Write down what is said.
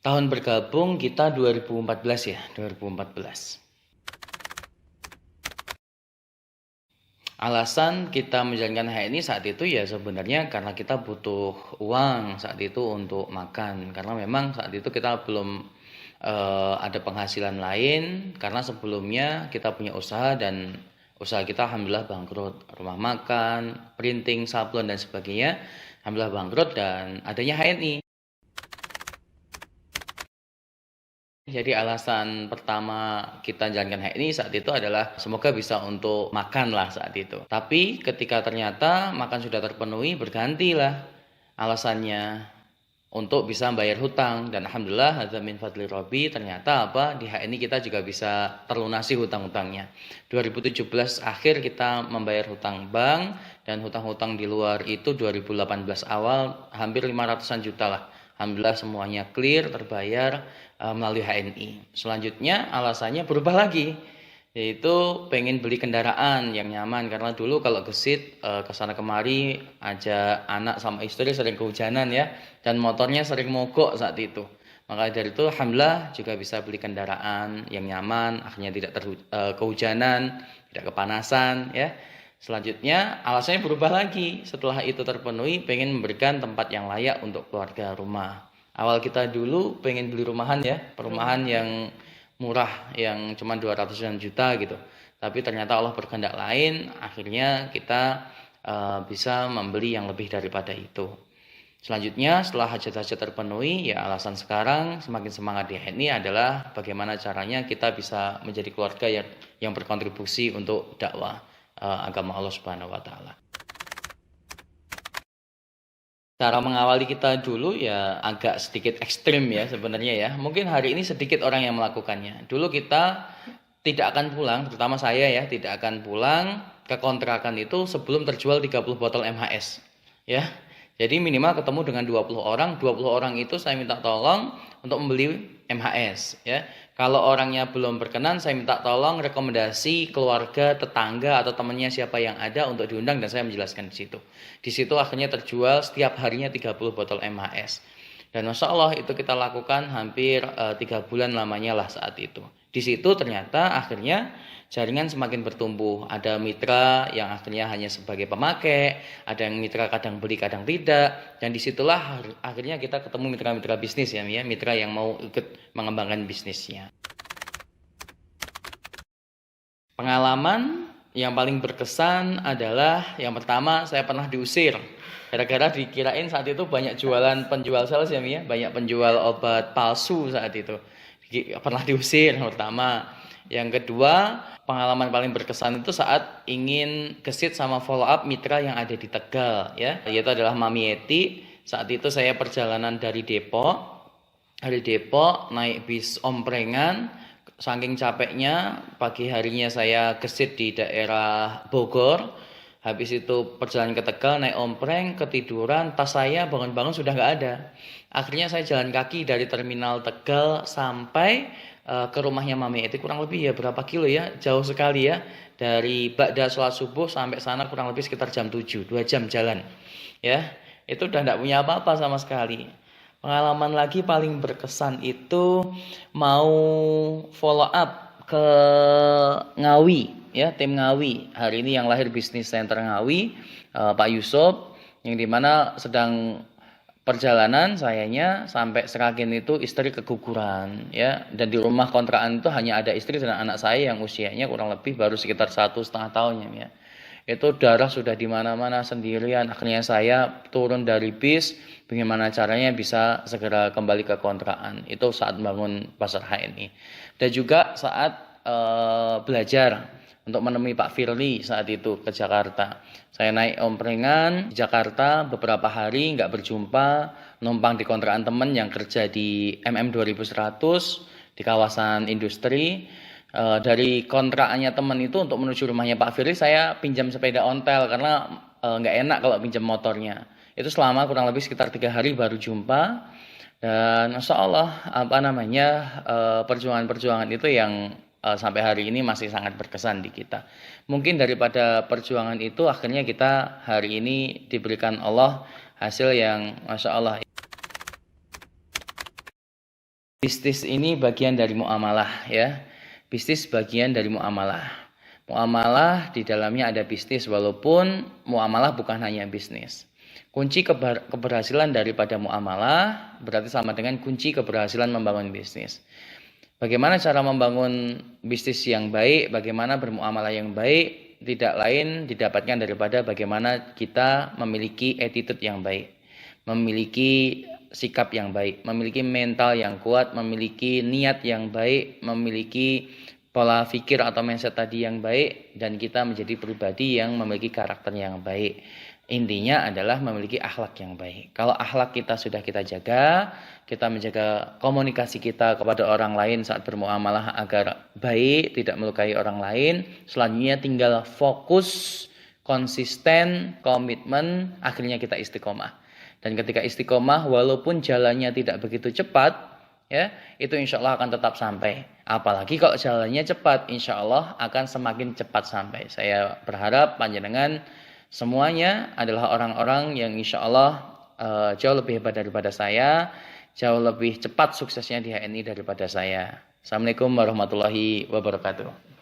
Tahun bergabung kita 2014 ya, 2014. Alasan kita menjalankan HNI saat itu ya sebenarnya karena kita butuh uang saat itu untuk makan. Karena memang saat itu kita belum ada penghasilan lain karena sebelumnya kita punya usaha dan usaha kita alhamdulillah bangkrut. Rumah makan, printing, sablon dan sebagainya alhamdulillah bangkrut dan adanya HNI. Jadi alasan pertama kita jalankan HNI saat itu adalah semoga bisa untuk makan lah saat itu. Tapi ketika ternyata makan sudah terpenuhi bergantilah alasannya untuk bisa bayar hutang. Dan alhamdulillah hadza min fadli Rabbi, ternyata di HNI kita juga bisa terlunasi hutang-hutangnya. 2017 akhir kita membayar hutang bank dan hutang-hutang di luar itu 2018 awal hampir 500-an juta lah. Alhamdulillah semuanya clear, terbayar melalui HNI. Selanjutnya alasannya berubah lagi, yaitu pengen beli kendaraan yang nyaman. Karena dulu kalau gesit kesana kemari aja anak sama istri sering kehujanan ya, dan motornya sering mogok saat itu. Maka dari itu alhamdulillah juga bisa beli kendaraan yang nyaman, akhirnya tidak kehujanan, tidak kepanasan ya. Selanjutnya alasannya berubah lagi, setelah itu terpenuhi pengen memberikan tempat yang layak untuk keluarga rumah. Awal kita dulu pengen beli rumahan ya, perumahan yang murah yang cuma 200-an juta gitu. Tapi ternyata Allah berkehendak lain, akhirnya kita bisa membeli yang lebih daripada itu. Selanjutnya setelah hajat-hajat terpenuhi, ya alasan sekarang semakin semangat di HNI adalah bagaimana caranya kita bisa menjadi keluarga yang berkontribusi untuk dakwah agama Allah Subhanahu wa taala. Cara mengawali kita dulu ya agak sedikit ekstrim ya sebenarnya ya. Mungkin hari ini sedikit orang yang melakukannya. Dulu kita tidak akan pulang, terutama saya ya, tidak akan pulang ke kontrakan itu sebelum terjual 30 botol MHS. Ya. Jadi minimal ketemu dengan 20 orang, 20 orang itu saya minta tolong untuk membeli MHS ya. Kalau orangnya belum berkenan, saya minta tolong rekomendasi keluarga, tetangga atau temannya siapa yang ada untuk diundang dan saya menjelaskan di situ. Di situ akhirnya terjual setiap harinya 30 botol MHS. Dan Masya Allah itu kita lakukan hampir 3 bulan lamanya lah saat itu. Di situ ternyata akhirnya jaringan semakin bertumbuh. Ada mitra yang akhirnya hanya sebagai pemakai, ada yang mitra kadang beli kadang tidak. Dan disitulah akhirnya kita ketemu mitra-mitra bisnis ya, mitra yang mau ikut mengembangkan bisnisnya. Pengalaman yang paling berkesan adalah yang pertama saya pernah diusir. Gara-gara dikirain saat itu banyak penjual sales ya, banyak penjual obat palsu saat itu. Pernah diusir pertama. Yang kedua, pengalaman paling berkesan itu saat ingin gesit sama follow up mitra yang ada di Tegal ya, yaitu adalah Mami Eti. Saat itu saya perjalanan dari Depok naik bis omprengan, saking capeknya pagi harinya saya gesit di daerah Bogor. Habis itu perjalanan ke Tegal naik ompreng, ketiduran, tas saya bangun-bangun sudah nggak ada. Akhirnya saya jalan kaki dari terminal Tegal sampai ke rumahnya Mami Eti, kurang lebih ya berapa kilo ya, jauh sekali ya, dari Ba'da sholat subuh sampai sana kurang lebih sekitar jam 7, 2 jam jalan ya. Itu udah enggak punya apa-apa sama sekali. Pengalaman lagi paling berkesan itu mau follow up ke Ngawi ya, tim Ngawi. Hari ini yang lahir bisnis center Ngawi, Pak Yusuf, yang dimana sedang perjalanan sayanya sampai Seragen itu istri keguguran ya, dan di rumah kontrakan itu hanya ada istri dan anak saya yang usianya kurang lebih baru sekitar 1,5 tahunnya ya. Itu darah sudah di mana-mana sendirian. Akhirnya saya turun dari bis, bagaimana caranya bisa segera kembali ke kontrakan. Itu saat bangun pasar HNI. Dan juga saat belajar untuk menemui Pak Firly saat itu ke Jakarta. Saya naik omprengan di Jakarta beberapa hari nggak berjumpa, numpang di kontrakan teman yang kerja di MM 2100 di kawasan industri. Dari kontrakannya teman itu untuk menuju rumahnya Pak Firly saya pinjam sepeda ontel karena nggak enak kalau pinjam motornya. Itu selama kurang lebih sekitar 3 hari baru jumpa. Dan Masya Allah perjuangan-perjuangan itu yang sampai hari ini masih sangat berkesan di kita. Mungkin daripada perjuangan itu akhirnya kita hari ini diberikan Allah hasil yang Masya Allah Bisnis ini bagian dari muamalah ya. Bisnis bagian dari muamalah. Muamalah di dalamnya ada bisnis walaupun muamalah bukan hanya bisnis. Kunci keberhasilan daripada muamalah berarti sama dengan kunci keberhasilan membangun bisnis. Bagaimana cara membangun bisnis yang baik, bagaimana bermuamalah yang baik, tidak lain didapatkan daripada bagaimana kita memiliki attitude yang baik, memiliki sikap yang baik, memiliki mental yang kuat, memiliki niat yang baik, memiliki pola pikir atau mindset tadi yang baik, dan kita menjadi pribadi yang memiliki karakter yang baik. Intinya adalah memiliki akhlak yang baik. Kalau akhlak kita sudah kita jaga, kita menjaga komunikasi kita kepada orang lain saat bermuamalah agar baik, tidak melukai orang lain. Selanjutnya tinggal fokus, konsisten, komitmen, akhirnya kita istiqomah. Dan ketika istiqomah, walaupun jalannya tidak begitu cepat, ya, itu insya Allah akan tetap sampai. Apalagi kalau jalannya cepat, insya Allah akan semakin cepat sampai. Saya berharap panjenengan semuanya adalah orang-orang yang insya Allah jauh lebih hebat daripada saya, jauh lebih cepat suksesnya di HNI daripada saya. Assalamualaikum warahmatullahi wabarakatuh.